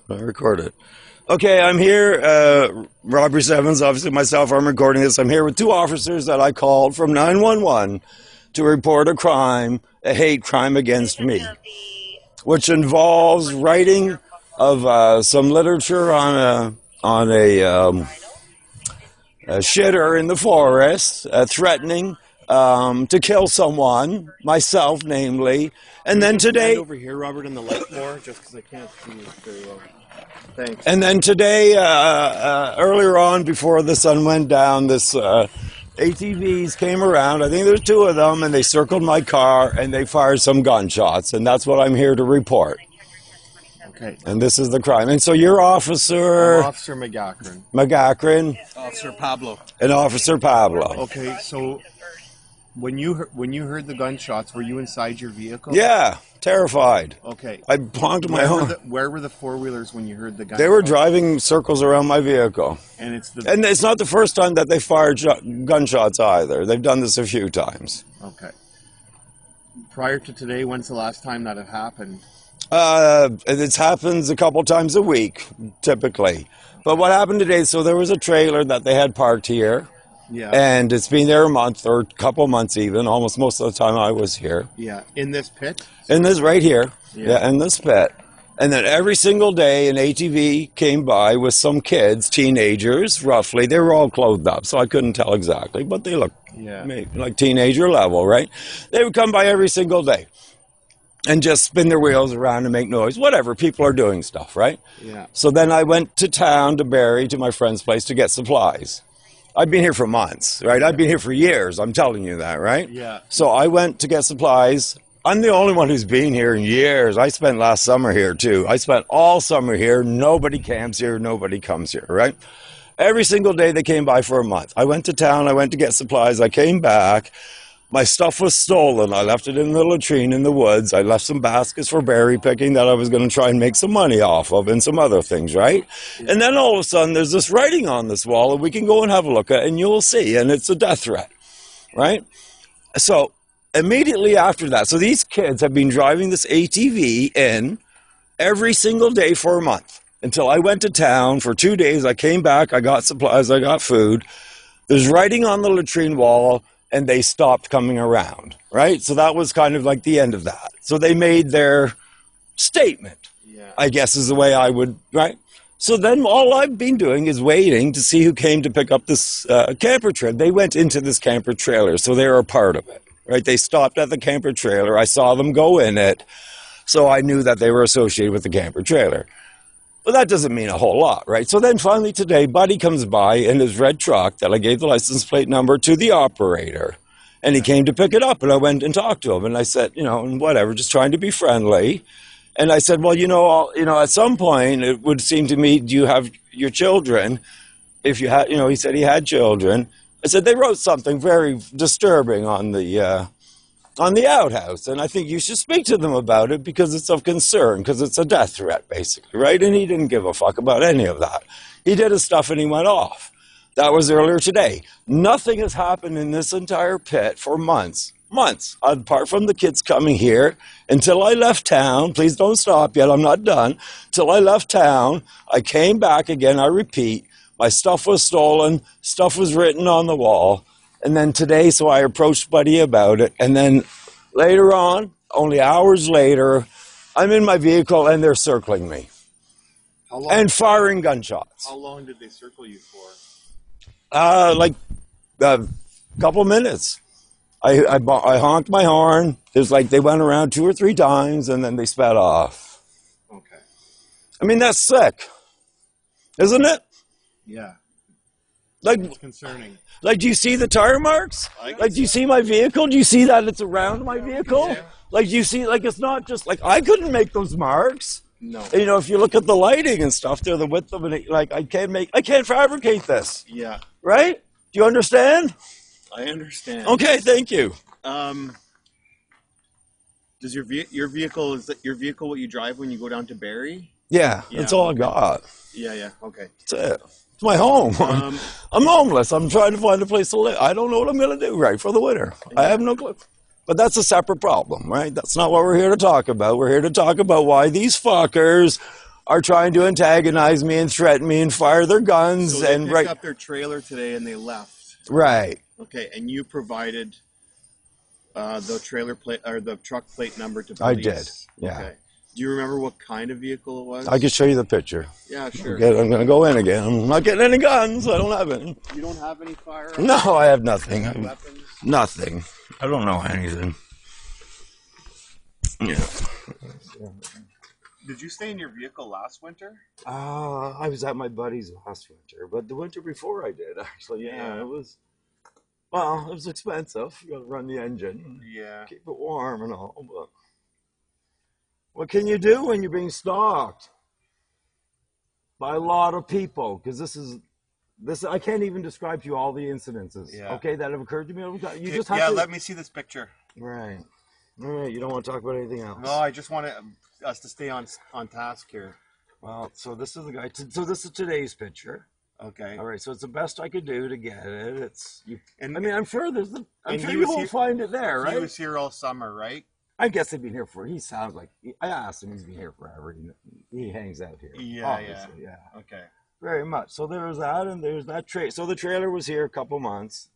I record it. Okay, I'm here. Robert Evans, obviously myself, I'm recording this. I'm here with two officers that I called from 911 to report a crime, a hate crime against me, which involves writing of some literature on a shitter in the forest, threatening to kill someone, myself namely. And then today, over here, Robert, in the light more, just because I can't see you very well. Thanks. and then today, earlier on, before the sun went down, this ATVs came around. I think there's two of them, and they circled my car and they fired some gunshots, and that's what I'm here to report. Okay. And this is the crime. And so you're Officer Officer McGackran. McGackran Officer Pablo. and Officer Pablo. Okay, so when you heard the gunshots, were you inside your vehicle? Yeah, terrified. Okay. I honked my horn. Where were the four-wheelers when you heard the gunshots? They were driving circles around my vehicle. And And it's not the first time that they fired gunshots either. They've done this a few times. Okay. Prior to today, when's the last time that it happened? It happens a couple times a week, typically. But what happened today, so there was a trailer that they had parked here. Yeah. And it's been there a month or a couple months even, almost most of the time I was here. Yeah. In this pit? In this right here. Yeah. Yeah, in this pit. And then every single day an ATV came by with some kids, teenagers, roughly. They were all clothed up, so I couldn't tell exactly, but they looked like teenager level, right? They would come by every single day and just spin their wheels around and make noise. Whatever, people are doing stuff, right? Yeah. So then I went to town to Barrie, to my friend's place, to get supplies. I've been here for months, right? I've been here for years, I'm telling you that, right? Yeah. So I went to get supplies. I'm the only one who's been here in years. I spent last summer here, too. I spent all summer here. Nobody camps here. Nobody comes here, right? Every single day they came by for a month. I went to town. I went to get supplies. I came back. My stuff was stolen. I left it in the latrine in the woods. I left some baskets for berry picking that I was going to try and make some money off of and some other things, right? And then all of a sudden there's this writing on this wall and we can go and have a look at it and you'll see. And it's a death threat, right? So immediately after that, so these kids have been driving this ATV in every single day for a month until I went to town for 2 days. I came back. I got supplies. I got food. There's writing on the latrine wall. And they stopped coming around, right? So that was kind of like the end of that. So they made their statement, I guess is the way I would, right? So then all I've been doing is waiting to see who came to pick up this camper trailer. They went into this camper trailer, so they were a part of it, right? They stopped at the camper trailer. I saw them go in it, so I knew that they were associated with the camper trailer. Well, that doesn't mean a whole lot, right? So then finally today, Buddy comes by in his red truck that I gave the license plate number to the operator. And he came to pick it up, and I went and talked to him. And I said, whatever, just trying to be friendly. And I said, well, at some point, it would seem to me, do you have your children? If you had, he said he had children. I said, they wrote something very disturbing on the outhouse, and I think you should speak to them about it because it's of concern, because it's a death threat, basically, right? And he didn't give a fuck about any of that. He did his stuff and he went off. That was earlier today. Nothing has happened in this entire pit for months, apart from the kids coming here until I left town. Please don't stop yet, I'm not done. Till I left town, I came back again, I repeat, my stuff was stolen, stuff was written on the wall. And then today, so I approached Buddy about it. And then later on, only hours later, I'm in my vehicle and they're circling me. How long? And firing gunshots. How long did they circle you for? Like a couple minutes. I honked my horn. There's like they went around 2 or 3 times and then they sped off. Okay. I mean, that's sick. Isn't it? Yeah. Like, it's concerning. Like, do you see the tire marks? Like, do you see my vehicle? Do you see that it's around my vehicle? Yeah. Like, do you see, like, it's not just, like, I couldn't make those marks. No. If you look at the lighting and stuff, they're the width of it. Like, I can't fabricate this. Yeah. Right? Do you understand? I understand. Okay, thank you. Does your vehicle, is that your vehicle what you drive when you go down to Barrie? Yeah, that's all I got. Yeah, okay. That's it. It's my home. I'm homeless. I'm trying to find a place to live. I don't know what I'm going to do right for the winter. I have no clue. But that's a separate problem, right? That's not what we're here to talk about. We're here to talk about why these fuckers are trying to antagonize me and threaten me and fire their guns. So they And picked up their trailer today and they left. right. Okay, and you provided the trailer plate or the truck plate number to I police. did, yeah. Okay. Do you remember what kind of vehicle it was? I can show you the picture. Yeah, sure. Okay, I'm going to go in again. I'm not getting any guns. I don't have any. You don't have any firearms? No, I have nothing. Weapons? Nothing. I don't know anything. Yeah. Did you stay in your vehicle last winter? I was at my buddy's last winter, but the winter before I did, actually. Yeah, it was. Well, it was expensive. You got to run the engine. Yeah. Keep it warm and all, but what can you do when you're being stalked by a lot of people? Because this I can't even describe to you all the incidences. Yeah. Okay, that have occurred to me. You just have to. Let me see this picture. Right. All right. You don't want to talk about anything else. No, I just want us to stay on task here. Well, so this is the guy. So this is today's picture. Okay. All right. So it's the best I could do to get it. It's you. And I mean, I'm sure there's. I'm sure he you was will here- find it there, right? He was here all summer, right? I guess they've been here for. He sounds like. I asked him. He's been here forever. He hangs out here. Yeah, obviously, yeah. Okay. Very much. So there's that, and there's that trailer. So the trailer was here a couple months,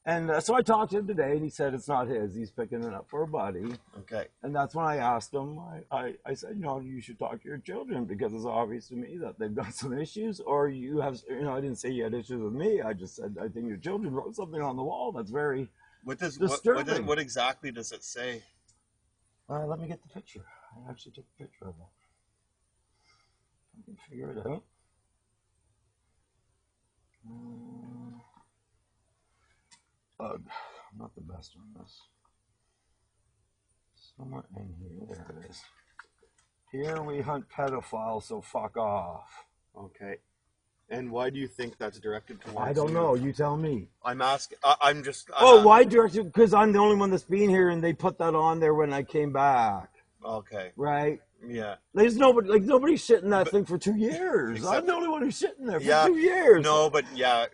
and so I talked to him today, and he said it's not his. He's picking it up for a buddy. Okay. And that's when I asked him. I said, you should talk to your children because it's obvious to me that they've got some issues, or you have. I didn't say you had issues with me. I just said I think your children wrote something on the wall that's very disturbing. What exactly does it say? Let me get the picture. I actually took a picture of it. I can figure it out. I'm not the best on this. Somewhere in here. There it is. Here we hunt pedophiles, so fuck off. Okay. And why do you think that's directed towards I don't know. You tell me. I'm asking. I'm just. Why directed? Because I'm the only one that's been here, and they put that on there when I came back. Okay. Right. Yeah. There's nobody. Nobody's shitting that thing for 2 years. I'm the only one who's shitting there for 2 years. No, but yeah.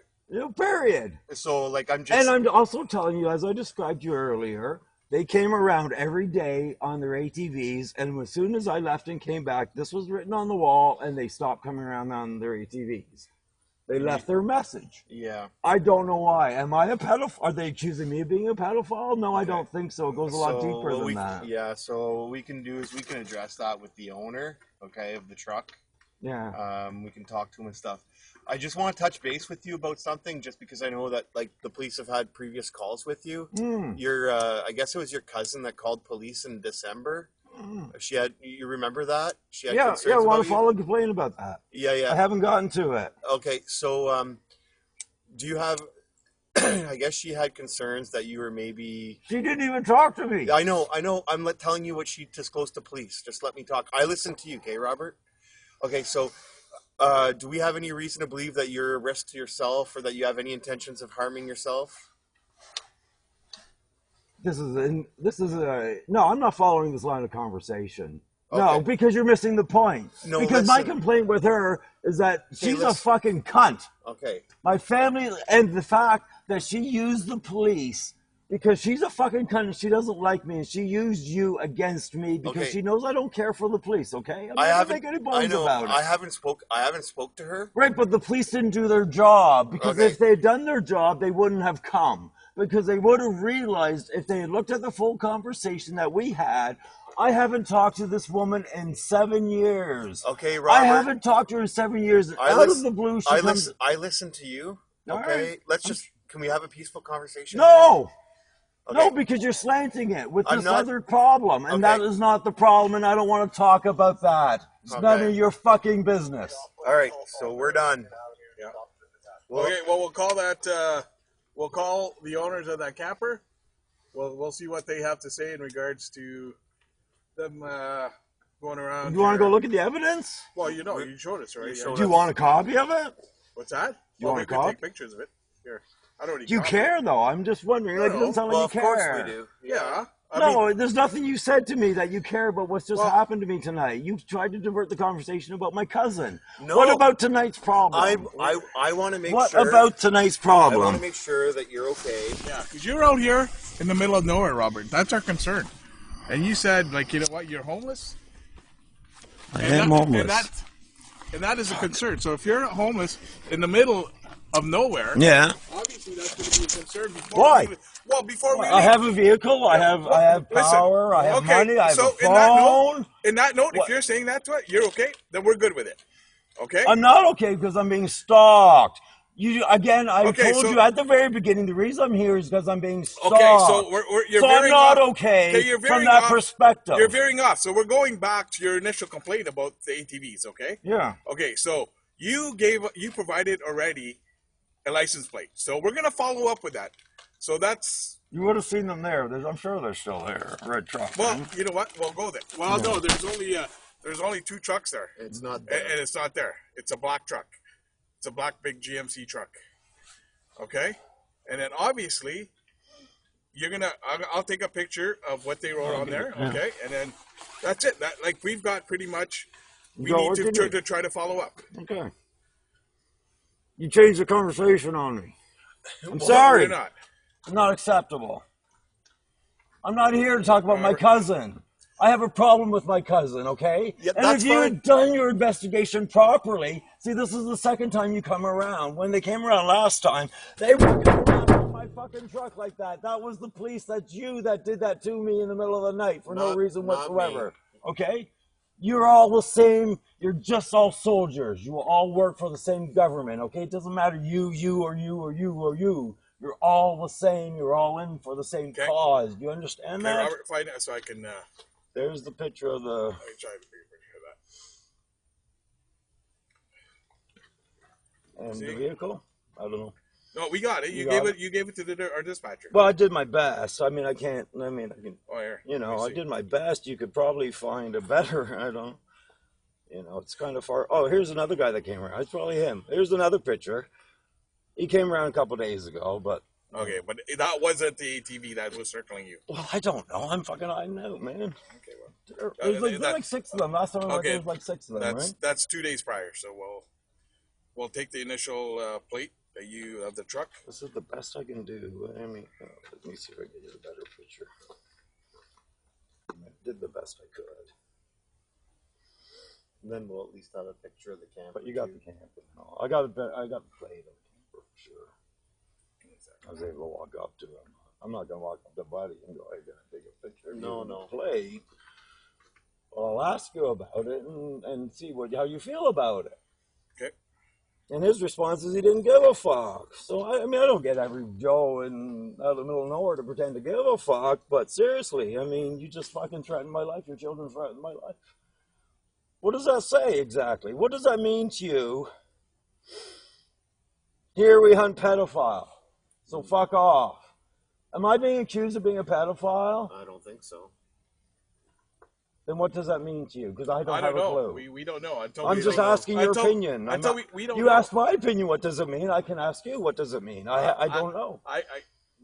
Period. So I'm just. And I'm also telling you, as I described you earlier, they came around every day on their ATVs, and as soon as I left and came back, this was written on the wall, and they stopped coming around on their ATVs. They left their message. Yeah. I don't know why. Am I a pedophile? Are they accusing me of being a pedophile? No, I don't think so. It goes a lot deeper than that. Yeah. So what we can do is we can address that with the owner, okay, of the truck. Yeah. We can talk to him and stuff. I just want to touch base with you about something, just because I know that the police have had previous calls with you. Your, I guess it was your cousin that called police in December. She had. You remember that? She had concerns I want about to follow and complain about that. Yeah. I haven't gotten to it. Okay, so do you have? I guess she had concerns that you were maybe. She didn't even talk to me. I know. I'm telling you what she disclosed to police. Just let me talk. I listened to you, okay, Robert? Okay, so do we have any reason to believe that you're a risk to yourself, or that you have any intentions of harming yourself? No, I'm not following this line of conversation. Okay. No, because you're missing the point. No, because my listen. complaint with her is that she's a fucking cunt. Okay. My family, and the fact that she used the police because she's a fucking cunt and she doesn't like me, and she used you against me because she knows I don't care for the police. Okay, I haven't make any bones about it. I haven't spoke to her. Right, but the police didn't do their job, because Okay. if they had done their job, they wouldn't have come. Because they would have realized, if they had looked at the full conversation that we had, I haven't talked to this woman in 7 years. Okay, Robert. I haven't talked to her in 7 years. Out of the blue, she comes... I listen to you. Okay, Right. Can we have a peaceful conversation? No! Okay. No, because you're slanting it with I'm this not- other problem, and that is not the problem, and I don't want to talk about that. It's none of your fucking business. All right, so we're done. Yeah. Okay, well, we'll call that. We'll call the owners of that camper. We'll see what they have to say in regards to them going around. You want to go look at the evidence? Well, you showed us, right? Do you want a copy of it? What's that? You want we a could copy? take pictures of it. Here, I don't need. Do you copy. care, though? I'm just wondering. Like, it doesn't sound like you of care. course we do. Yeah. No, there's nothing you said to me that you care about what's just happened to me tonight. You tried to divert the conversation about my cousin. No. What about tonight's problem? I want to make What sure. about tonight's I want problem? to make sure that you're okay. Yeah, because you're out here in the middle of nowhere, Robert. That's our concern. And you said, you know what? You're homeless. I am homeless. and that is a concern. So if you're homeless in the middle of nowhere, Yeah. obviously that's going to be a concern. Before Why? before we leave. I have a vehicle. I have power. I have money. I have a phone. In that note, if you're saying that to it, you're okay. Then we're good with it. Okay. I'm not okay because I'm being stalked. I told you at the very beginning, the reason I'm here is because I'm being stalked. Okay, so you're so I'm not okay from that perspective. You're veering off. So we're going back to your initial complaint about the ATVs, okay? Yeah. Okay, so you provided already a license plate. So we're gonna follow up with that. So that's you would have seen them there. I'm sure they're still there. Red truck. Well, you know what? We'll go there. Well, no, there's only 2 trucks there. It's not there. And it's not there. It's a black truck. It's a black big GMC truck. Okay? And then obviously I'll take a picture of what they wrote on there, okay? And then that's it. We've got pretty much we need to try to follow up. Okay. You changed the conversation on me. I'm sorry. You're not. It's not acceptable. I'm not here to talk about my cousin. I have a problem with my cousin, okay? Yeah, and if you had done your investigation properly, see, this is the second time you come around. When they came around last time, they would come around with my fucking truck like that. That was the police. That's you that did that to me in the middle of the night for no reason whatsoever, okay? You're all the same. You're just all soldiers. You all work for the same government, okay? It doesn't matter you, or you, or you, or you. You're all the same. You're all in for the same cause. Do you understand that? Robert, find out so I can... There's the picture of the... Let me try to figure that. And the vehicle? I don't know. No, we got it. You gave it to our dispatcher. Well, I did my best. I can... Oh, here. I did my best. You could probably find a better... I don't... it's kind of far... Oh, here's another guy that came around. It's probably him. Here's another picture. He came around a couple days ago, but... Okay, but that wasn't the ATV that was circling you. Well, I don't know. I'm fucking hiding out, man. Okay, well. There's like 6 of them. Last time I went, there was like 6 of them, right? That's 2 days prior, so we'll take the initial plate that you of the truck. This is the best I can do. Let me see if I can get a better picture. I did the best I could. And then we'll at least have a picture of the camper. But you got the camper. No, I got the plate of the camper for sure. I was able to walk up to him. I'm not going to walk up to Buddy and go, hey, can I take a picture? No. Plate. Well, I'll ask you about it and see how you feel about it. Okay. And his response is he didn't give a fuck. So, I don't get every Joe out of the middle of nowhere to pretend to give a fuck, but seriously, you just fucking threatened my life. Your children threatened my life. What does that say exactly? What does that mean to you? Here we hunt pedophile. So fuck off. Am I being accused of being a pedophile? I don't think so. Then what does that mean to you? Because I don't have a clue. We don't know. I'm just asking your opinion. We don't you know. asked my opinion. What does it mean? I can ask you. What does it mean? I don't know.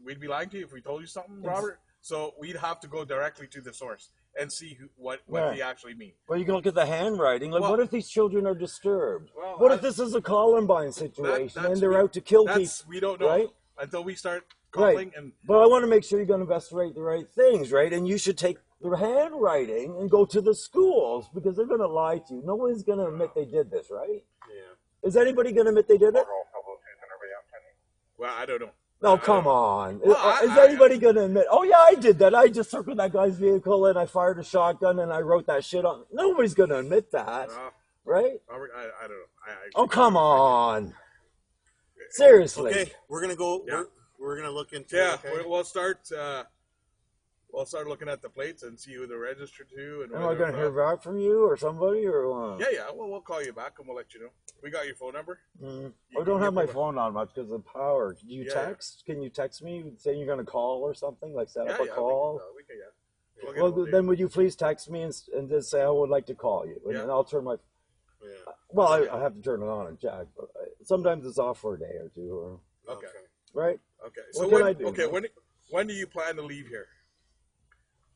We'd be lying to you if we told you something, Robert. So we'd have to go directly to the source and see what they actually mean. Well, you can look at the handwriting. What if these children are disturbed? Well, what if this is a Columbine situation and they're out to kill people? We don't know. Right? Until we start calling But I want to make sure you're going to investigate the right things, right? And you should take the handwriting and go to the schools because they're going to lie to you. No one's going to admit they did this, right? Yeah. Is anybody going to admit they did it? Well, I don't know. No, come on. Is anybody going to admit, oh, yeah, I did that. I just circled that guy's vehicle and I fired a shotgun and I wrote that shit on. Nobody's going to admit that, right? Robert, I don't know. Oh, come on. Seriously. Okay, we're gonna go. Yeah. We're gonna look into. Yeah, it, okay? we'll start. We'll start looking at the plates and see who they're registered to. And am I gonna hear back from you or somebody or what? Yeah. Well, we'll call you back and we'll let you know. We got your phone number. I don't have my phone on much because of power. Can you text? Can you text me saying you're gonna call or something? Like set up a call. We can. Well, then would you please text me and just say I would like to call you, and then I'll turn my. Yeah. Well, I have to turn it on and check, but sometimes it's off for a day or two. Or, okay. Right. Okay. So what can I do? Okay. When do you plan to leave here?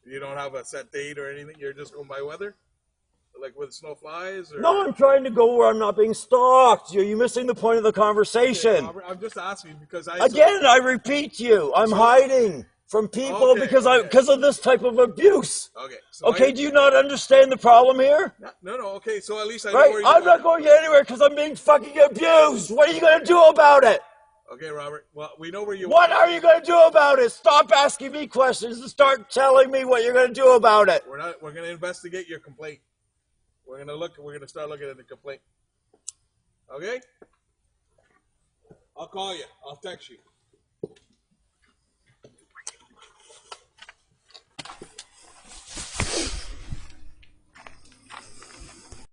You don't have a set date or anything. You're just going by weather, like with snow flies. Or... No, I'm trying to go where I'm not being stalked. You're missing the point of the conversation. Okay, Robert, I'm just asking because I repeat you. I'm hiding. from people Okay, because okay. because of this type of abuse. Okay. So Okay, do you not understand the problem here? No. Okay. So at least I know Right? where I'm not going anywhere because I'm being fucking abused. What are you going to do about it? Okay, Robert. Well, we know where you. What are you going to do about it? Stop asking me questions and start telling me what you're going to do about it. We're not. We're going to investigate your complaint. We're going to look. We're going to start looking at the complaint. Okay. I'll call you. I'll text you.